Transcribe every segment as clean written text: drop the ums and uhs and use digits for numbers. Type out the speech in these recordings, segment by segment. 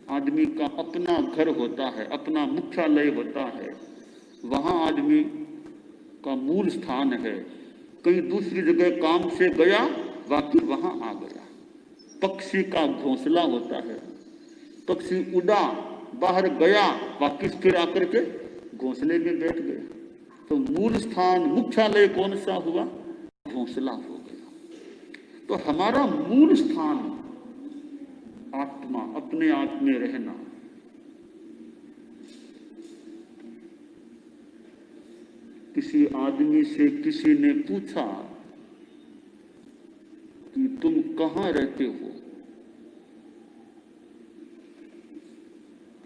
आदमी का अपना घर होता है, अपना मुख्यालय होता है, वहां आदमी का मूल स्थान है। कहीं दूसरी जगह काम से गया, बाकी वहां आ गया। पक्षी का घोंसला होता है, पक्षी उड़ा, बाहर गया, वापिस फिर आकर के घोंसले में बैठ गया। तो मूल स्थान, मुख्यालय कौन सा हुआ? घोंसला हो गया। तो हमारा मूल स्थान आत्मा, अपने आप में रहना। किसी आदमी से किसी ने पूछा कि तुम कहां रहते हो?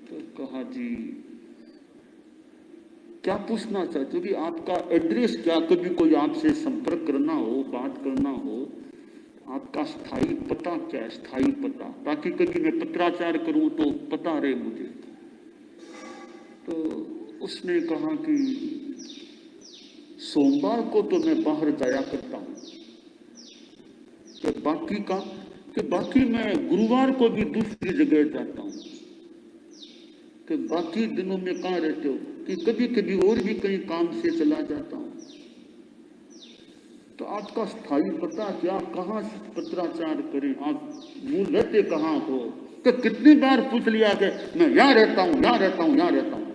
तो कहा, जी क्या पूछना चाहते हो कि आपका एड्रेस क्या? कभी कोई आपसे संपर्क करना हो, बात करना हो, आपका स्थायी पता क्या है? स्थायी पता, ताकि कभी मैं पत्राचार करूं तो पता रहे मुझे। तो उसने कहा कि सोमवार को तो मैं बाहर जाया करता हूं, तो बाकी मैं गुरुवार को भी दूसरी जगह जाता हूं। कि बाकी दिनों में कहां रहते हो? कि कभी कभी और भी कहीं काम से चला जाता हूं। तो आपका स्थायी पता क्या? कहां पत्राचार करें? आप मूल रहते कहां हो? तो कितनी बार पूछ लिया कि मैं यहां रहता हूं, यहां रहता हूं, यहां रहता हूं।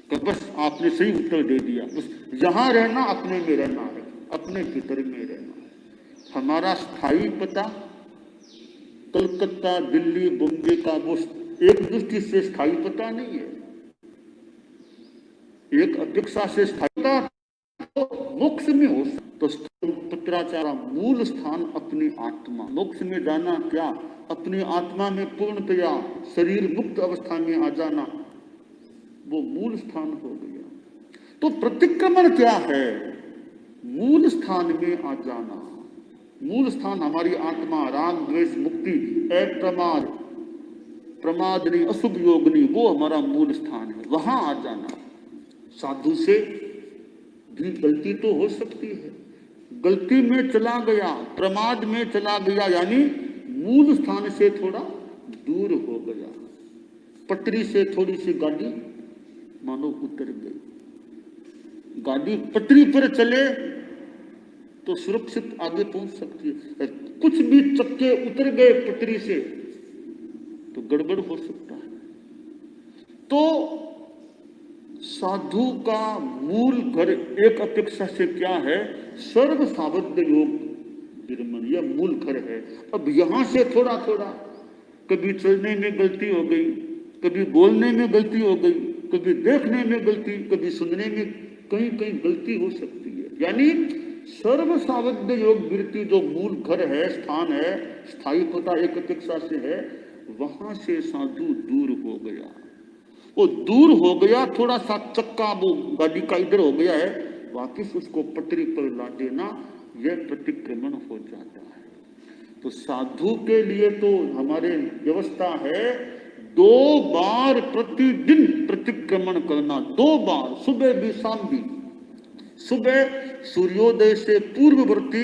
तो बस आपने सही उत्तर दे दिया। बस यहां रहना अपने में रहना है, अपने भीतर में रहना है। हमारा स्थायी पता कलकत्ता, दिल्ली, बॉम्बे का वो एक दृष्टि से स्थायी पता नहीं है। एक अपेक्षा से स्थायी पता तो मोक्ष में हो। तो पत्राचार मूल स्थान अपनी आत्मा। मोक्ष में जाना क्या? अपनी आत्मा में पूर्णतया शरीर मुक्त अवस्था में आ जाना, वो मूल स्थान हो गया। तो प्रतिक्रमण क्या है? मूल स्थान में आ जाना। मूल स्थान हमारी आत्मा, राग द्वेष मुक्ति, अप्रमाद, प्रमाद नहीं, अशुभ योग नहीं, वो हमारा मूल स्थान है। वहां आ जाना। साधु से भी गलती तो हो सकती है, गलती में चला गया, प्रमाद में चला गया, यानी मूल स्थान से थोड़ा दूर हो गया। पटरी से थोड़ी सी गाड़ी मानो उतर गई। गाड़ी पटरी पर चले तो सुरक्षित आगे पहुंच सकती है। कुछ भी चक्के उतर गए पटरी से तो गड़बड़ हो सकता है। तो साधु का मूल घर एक अपेक्षा से क्या है? सर्व सावध योग विरमण, यह मूल घर है। अब यहां से थोड़ा थोड़ा, कभी चलने में गलती हो गई, कभी बोलने में गलती हो गई, कभी देखने में गलती, कभी सुनने में कहीं कहीं गलती हो सकती है। यानी सर्व सावध योग वृत्ति जो मूल घर है, स्थान है, स्थायी पता एक अपेक्षा से है, वहां से साधु दूर हो गया। वो दूर हो गया, थोड़ा सा चक्का वो गाड़ी का इधर हो गया है, वापिस उसको पटरी पर ला देना, यह प्रतिक्रमण हो जाता है। तो साधु के लिए तो हमारे व्यवस्था है 2 बार प्रतिदिन प्रतिक्रमण करना। 2 बार, सुबह भी शाम भी। सुबह सूर्योदय से पूर्ववर्ती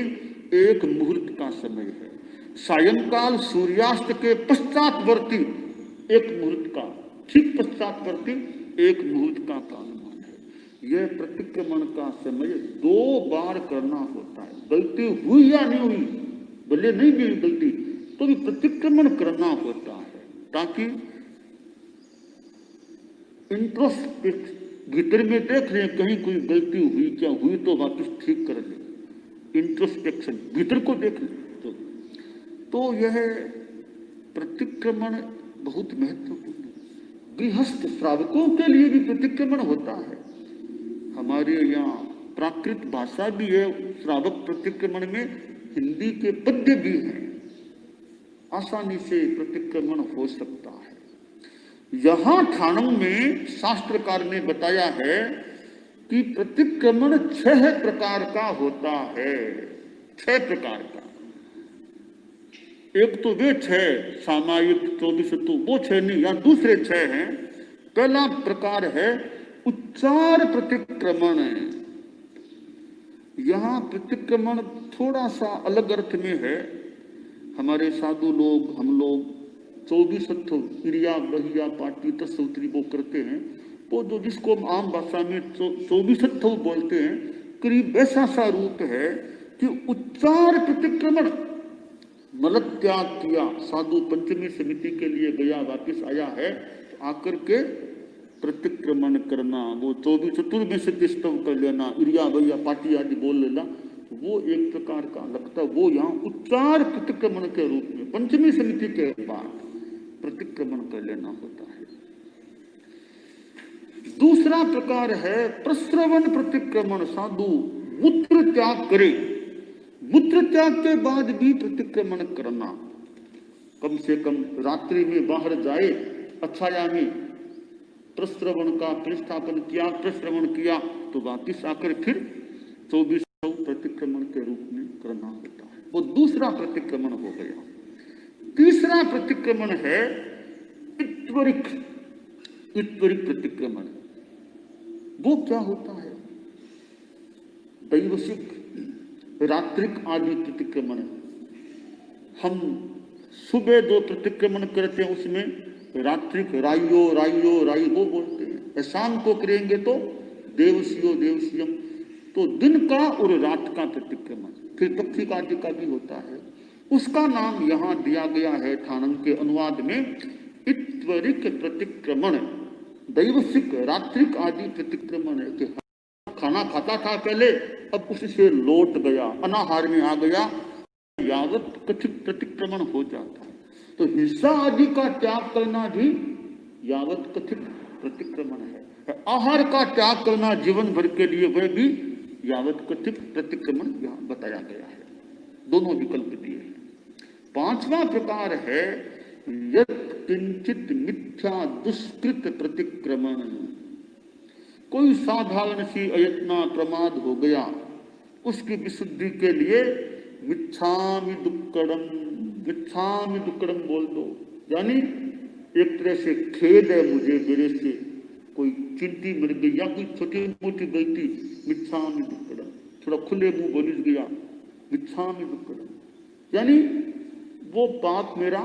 एक मुहूर्त का समय है, सायंकाल सूर्यास्त के पश्चातवर्ती एक मुहूर्त का, ठीक पश्चातवर्ती एक मुहूर्त का कालमान है। यह प्रतिक्रमण का समय 2 बार करना होता है। गलती हुई या नहीं हुई, भले नहीं भी गलती, तो भी प्रतिक्रमण करना होता है, ताकि इंट्रोस्पेक्शन, भीतर में देख रहे हैं कहीं कोई गलती हुई क्या, हुई तो वापस ठीक कर ले। इंट्रोस्पेक्शन, भीतर को देख ले। तो यह प्रतिक्रमण बहुत महत्वपूर्ण है। गृहस्थ श्रावकों के लिए भी प्रतिक्रमण होता है। हमारे यहाँ प्राकृत भाषा भी है, श्रावक प्रतिक्रमण में हिंदी के पद्य भी हैं, आसानी से प्रतिक्रमण हो सकता है। यहां ठाणों में शास्त्रकार ने बताया है कि प्रतिक्रमण 6 प्रकार का होता है। 6 प्रकार का। एक तो वे 6 सामायिक 24, तो वो 6 नहीं, या दूसरे 6 हैं। पहला प्रकार है उच्चार प्रतिक्रमण। यहां प्रतिक्रमण थोड़ा सा अलग अर्थ में है। हमारे साधु लोग, हम लोग 24 क्रिया बहिया पाटी तस्वत्री वो करते हैं, वो जो जिसको हम आम भाषा में 24 बोलते हैं, करीब वैसा सा रूप है कि उच्चार प्रतिक्रमण, मल त्याग किया, साधु पंचमी समिति के लिए गया, वापिस आया है, तो आकर के प्रतिक्रमण करना, वो 24 में से स्तव कर लेना, इरिया भैया पाटी आदि बोल लेना, वो एक प्रकार का लगता, वो यहाँ उच्चार प्रतिक्रमण के रूप में पंचमी समिति के बाद प्रतिक्रमण कर लेना होता है। दूसरा प्रकार है प्रश्रवण प्रतिक्रमण, साधु मूत्र त्याग करे, मूत्र त्याग के बाद भी प्रतिक्रमण करना, कम से कम रात्रि में बाहर जाए, अछाया में प्रश्रवण का प्रतिष्ठापन किया, प्रश्रवण किया, तो वापिस आकर फिर 24 प्रतिक्रमण के रूप में करना होता है, वो दूसरा प्रतिक्रमण हो गया। तीसरा प्रतिक्रमण है इत्वरिक प्रतिक्रमण। वो क्या होता है? दैवसिक, रात्रिक आदि प्रतिक्रमण। हम सुबह जो प्रतिक्रमण करते हैं उसमें रात्रिक राइयो वो बोलते हैं, शाम को करेंगे तो देवसियो देवसियम, तो दिन का और रात का प्रतिक्रमण। फिर पक्षी आदि का भी होता है, उसका नाम यहाँ दिया गया है ठाणम के अनुवाद में इत्वरिक प्रतिक्रमण, दैवसिक रात्रिक आदि प्रतिक्रमण है कि खाना खाता था पहले, अब उससे लौट गया, अनाहार में आ गया, यावत कथित प्रतिक्रमण हो जाता है। तो हिंसा आदि का त्याग करना भी यावत कथित प्रतिक्रमण है। आहार का त्याग करना जीवन भर के लिए, वह भी यावत कथित प्रतिक्रमण यहाँ बताया गया है। दोनों विकल्प दिए हैं। पांचवा प्रकार है यत् किंचित मिथ्या दुष्कृत प्रतिक्रमण। कोई साधारण सी अयत्ना प्रमाद हो गया, उसकी विशुद्धि के लिए मिच्छामि दुक्कडम बोल दो, यानी एक तरह से खेद है मुझे, मेरे से कोई चिंटी मर गई या कोई छोटी मोटी गलती, मिच्छामि दुक्कडम, थोड़ा खुले मुंह बोल गया, मिच्छामि दुक्कडम, यानी वो पाप मेरा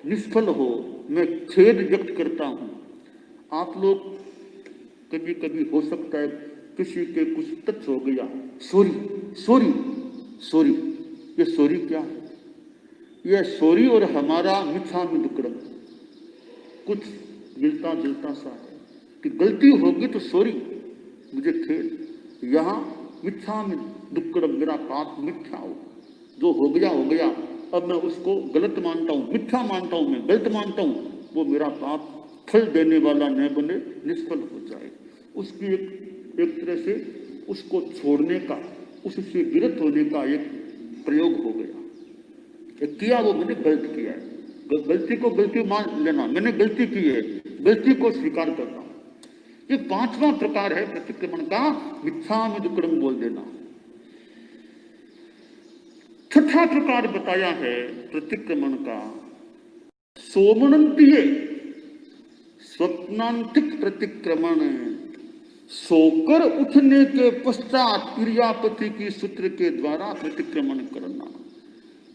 निष्फल हो, मैं खेद व्यक्त करता हूं। आप लोग कभी कभी हो सकता है किसी के कुछ टच हो गया, सॉरी, ये सॉरी क्या है? यह सॉरी और हमारा मिच्छामि दुक्कडम कुछ मिलता जुलता सा है कि गलती होगी तो सॉरी, मुझे खेद। यहाँ मिच्छामि दुक्कडम, मेरा पाप मिथ्या हो, जो हो गया, अब मैं उसको गलत मानता हूँ, मिथ्या मानता हूँ, मैं गलत मानता हूँ, वो मेरा पाप फल देने वाला न बने, निष्फल हो जाए। उसकी एक तरह से उसको छोड़ने का, उससे विरत होने का एक प्रयोग हो गया। किया वो मैंने गलत किया है, गलती को गलती मान लेना, मैंने गलती की है, गलती को स्वीकार करना। ये पांचवा प्रकार है प्रतिक्रमण का, मिच्छामि दुक्कडम बोल देना। छठा प्रकार बताया है प्रतिक्रमण का सोमनंतीय स्वप्नांतिक प्रतिक्रमण। सोकर उठने के पश्चात क्रियापति की सूत्र के द्वारा प्रतिक्रमण करना।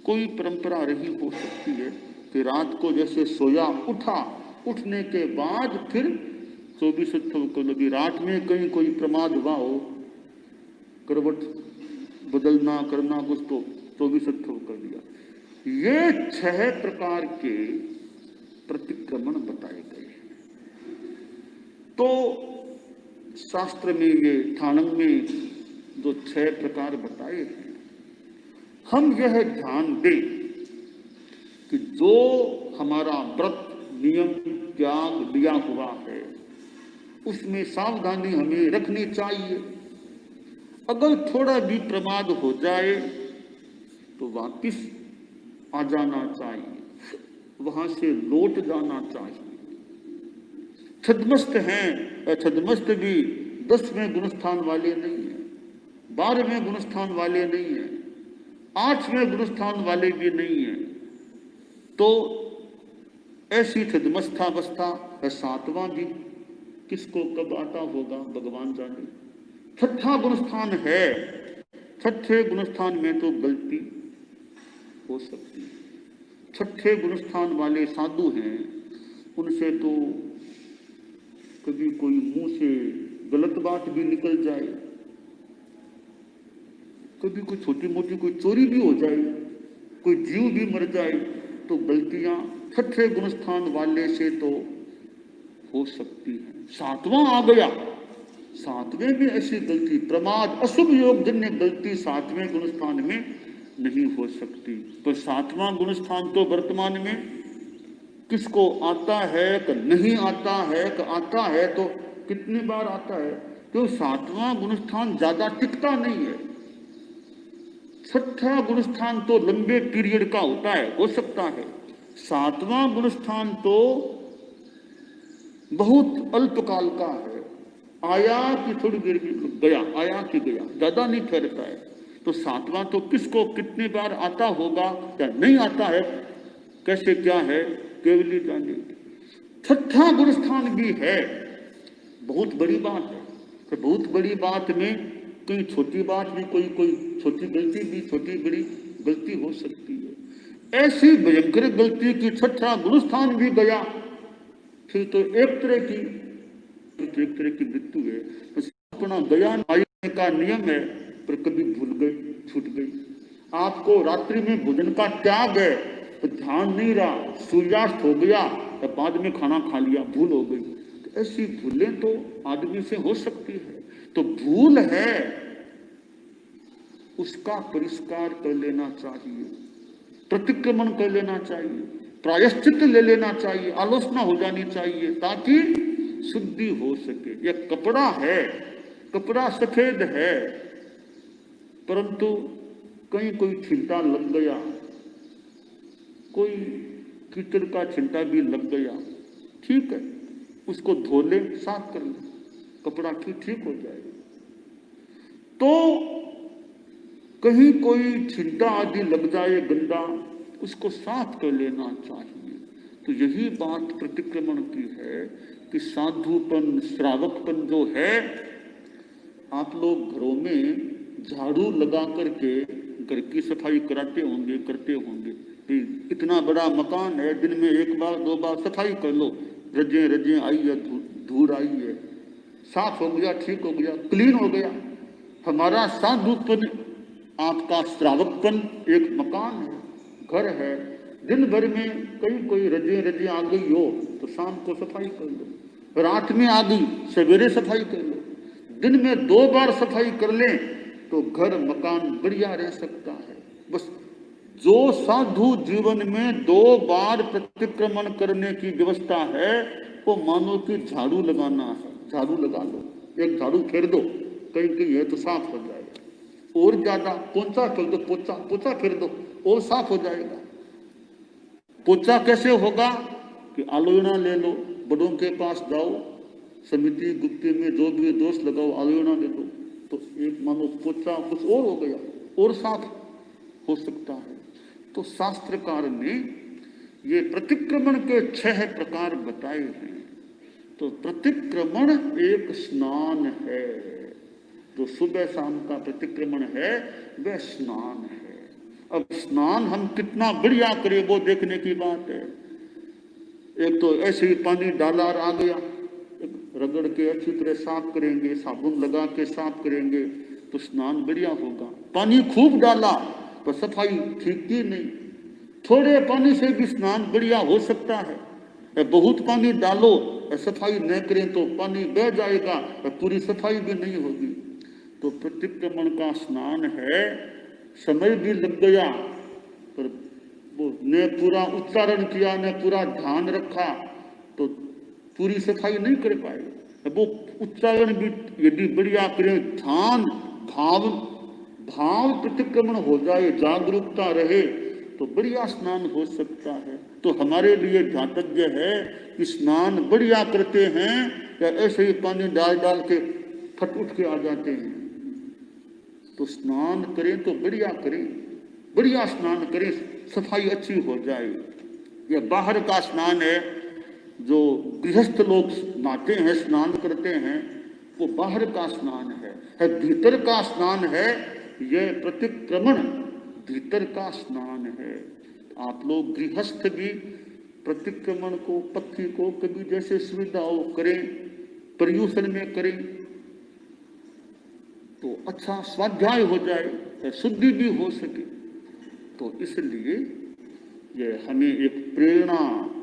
कोई परंपरा रही हो सकती है कि रात को जैसे सोया, उठा, उठने के बाद फिर 24 को लगी, रात में कहीं कोई प्रमाद हुआ हो, करवट बदलना करना कुछ, तो 24 कर दिया। ये 6 प्रकार के प्रतिक्रमण बताए गए हैं। तो शास्त्र में, ये ठाणम में जो 6 प्रकार बताए हैं, हम यह ध्यान दें कि जो हमारा व्रत नियम त्याग दिया हुआ है उसमें सावधानी हमें रखनी चाहिए। अगर थोड़ा भी प्रमाद हो जाए तो वापिस आ जाना चाहिए, वहां से लौट जाना चाहिए। छद्मस्त हैं, छद्मस्त भी 10वें गुणस्थान वाले नहीं है, 12वें गुणस्थान वाले नहीं है, 8वें गुणस्थान वाले भी नहीं है। तो ऐसी छद्मस्थावस्था है 7वां भी, किसको कब आता होगा भगवान जाने। 6ठा गुणस्थान है, 6ठे गुणस्थान में तो गलती हो सकती है। छठे गुणस्थान वाले साधु हैं, उनसे तो कभी कोई मुंह से गलत बात भी निकल जाए, कभी कोई छोटी मोटी कोई चोरी भी हो जाए, कोई जीव भी मर जाए, तो गलतियां छठे गुणस्थान वाले से तो हो सकती है। सातवां आ गया, सातवें में ऐसी गलती, प्रमाद अशुभ योग जन्य गलती सातवें गुणस्थान में नहीं हो सकती। तो सातवां गुणस्थान तो वर्तमान में किसको आता है कि नहीं आता है, कि आता है तो कितनी बार आता है, तो सातवां गुणस्थान ज्यादा टिकता नहीं है। छठा गुणस्थान तो लंबे पीरियड का होता है, हो सकता है। सातवां गुणस्थान तो बहुत अल्पकाल का है, आया कि थोड़ी देर में गया, आया कि गया, ज्यादा नहीं ठहरता है। तो सातवां तो किसको कितनी बार आता होगा या नहीं आता है, कैसे क्या है, केवल ही जाने। छठा गुणस्थान भी है, बहुत बड़ी बात है। तो बहुत बड़ी बात में कोई छोटी बात भी, कोई छोटी गलती भी, छोटी बड़ी गलती हो सकती है। ऐसी भयंकर गलती की छठा गुणस्थान भी गया, फिर तो एक तरह की मृत्यु है। तो अपना गया आयु का नियम है, पर कभी भूल गई, छूट गई। आपको रात्रि में भोजन का त्याग है, तो ध्यान नहीं रहा, सूर्यास्त हो गया, तो बाद में खाना खा लिया, भूल हो गई। तो ऐसी भूलें तो आदमी से हो सकती है। तो भूल है, उसका परिष्कार कर लेना चाहिए, प्रतिक्रमण कर लेना चाहिए, प्रायश्चित ले लेना चाहिए, आलोचना हो जानी चाहिए, ताकि शुद्धि हो सके। यह कपड़ा है, कपड़ा सफेद है, परंतु कहीं कोई छिंटा लग गया, कोई कीचड़ का छिंटा भी लग गया, ठीक है, उसको धो ले, साफ कर ले, कपड़ा ठीक हो जाएगा। तो कहीं कोई छिंटा आदि लग जाए गंदा, उसको साफ कर लेना चाहिए। तो यही बात प्रतिक्रमण की है कि साधुपन, श्रावकपन जो है, आप लोग घरों में झाड़ू लगा करके घर की सफाई कराते होंगे, करते होंगे। इतना बड़ा मकान है, दिन में एक बार दो बार सफाई कर लो, रजे रजे आई है, धूल आई है, साफ हो गया, ठीक हो गया, क्लीन हो गया। हमारा साधुपन, आपका श्रावकपन एक मकान है, घर है, दिन भर में कोई रजे आ गई हो तो शाम को सफाई कर लो, रात में आ गई सवेरे सफाई कर लो, दिन में 2 बार सफाई कर लें तो घर मकान बढ़िया रह सकता है। बस जो साधु जीवन में 2 बार प्रतिक्रमण करने की व्यवस्था है, वो मानो कि झाड़ू लगाना है, झाड़ू लगा लो, एक झाड़ू फेर दो, कहीं है तो साफ हो जाएगा। और ज्यादा पोंछा कर दो, पोछा फेर दो, और साफ हो जाएगा। पोछा कैसे होगा कि आलोचना ले लो, बड़ों के पास जाओ, समिति गुप्ती में जो भी दोष लगाओ, आलोचना ले लो, तो एक मानो पोछा कुछ और हो गया, और साफ हो सकता है। तो शास्त्रकार ने ये प्रतिक्रमण के 6 प्रकार बताए हैं। तो प्रतिक्रमण एक स्नान है, जो सुबह शाम का प्रतिक्रमण है वह स्नान है। अब स्नान हम कितना बढ़िया करें वो देखने की बात है। एक तो ऐसे ही पानी डाला और आ गया, रगड़ के अच्छी तरह साफ करेंगे, साबुन लगा के साफ करेंगे तो स्नान बढ़िया होगा। पानी खूब डाला तो सफाई ठीक की नहीं, थोड़े पानी से भी स्नान बढ़िया हो सकता है। बहुत पानी डालो, सफाई न करें तो पानी बह जाएगा, पूरी सफाई भी नहीं होगी। तो प्रतिक्रमण का स्नान है, समय भी लग गया, पर वो ने पूरा उच्चारण किया, ने पूरा ध्यान रखा, तो पूरी सफाई नहीं कर पाए। वो उच्चारण भी यदि बढ़िया करें, ध्यान भाव प्रतिक्रमण हो जाए, जागरूकता रहे, तो बढ़िया स्नान हो सकता है। तो हमारे लिए ध्यातव्य है कि स्नान बढ़िया करते हैं या ऐसे ही पानी डाल डाल के फट उठ के आ जाते हैं। तो स्नान करें तो बढ़िया करें, बढ़िया स्नान करें, सफाई अच्छी हो जाए। यह बाहर का स्नान है, जो गृहस्थ लोग नहाते हैं, स्नान करते हैं, वो बाहर का स्नान है। भीतर का स्नान है, यह प्रतिक्रमण भीतर का स्नान है। आप लोग गृहस्थ भी प्रतिक्रमण को, पथ्य को कभी जैसे सुविधा हो करें, पर्यूषण में करें तो अच्छा स्वाध्याय हो जाए, शुद्धि भी हो सके। तो इसलिए ये हमें एक प्रेरणा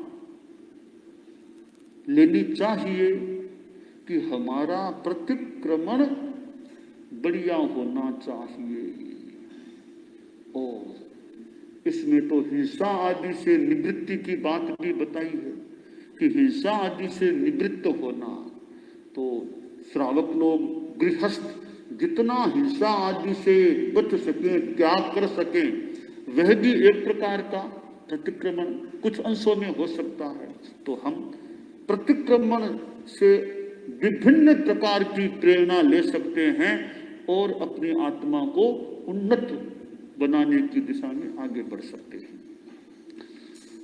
लेनी चाहिए कि हमारा प्रतिक्रमण बढ़िया होना चाहिए। और इसमें तो हिंसा आदि से निवृत्ति की बात भी बताई है कि हिंसा आदि से निवृत्त होना। तो श्रावक लोग, गृहस्थ जितना हिंसा आदि से बच सके, त्याग कर सके, वह भी एक प्रकार का प्रतिक्रमण कुछ अंशों में हो सकता है। तो हम प्रतिक्रमण से विभिन्न प्रकार की प्रेरणा ले सकते हैं और अपनी आत्मा को उन्नत बनाने की दिशा में आगे बढ़ सकते हैं।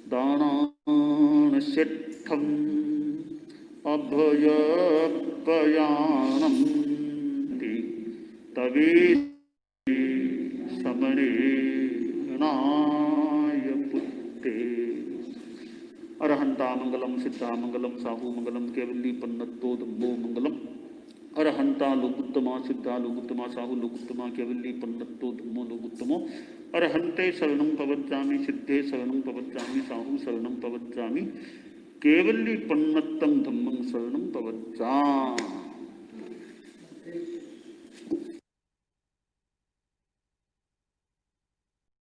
दानान सिद्धम अभय प्रयाणम तवे समणे नाय पुत्ते। अरहंता मंगलम, सिद्धा मंगलम, साहू मंगलम, केवली पन्नतो धम्मो मंगलम। अरहंता लोकुत्तमा, सिद्धा लोकुत्तमा, साहू लोकुत्तमा, केवली पन्नतो धम्मो लोकुत्तमो। अरहंते शरणं पवज्जामि, सिद्धे शरणं पवज्जामि, साहू शरणं पवज्जामि, केवली पन्नतं धम्मं शरणं पवज्जामि।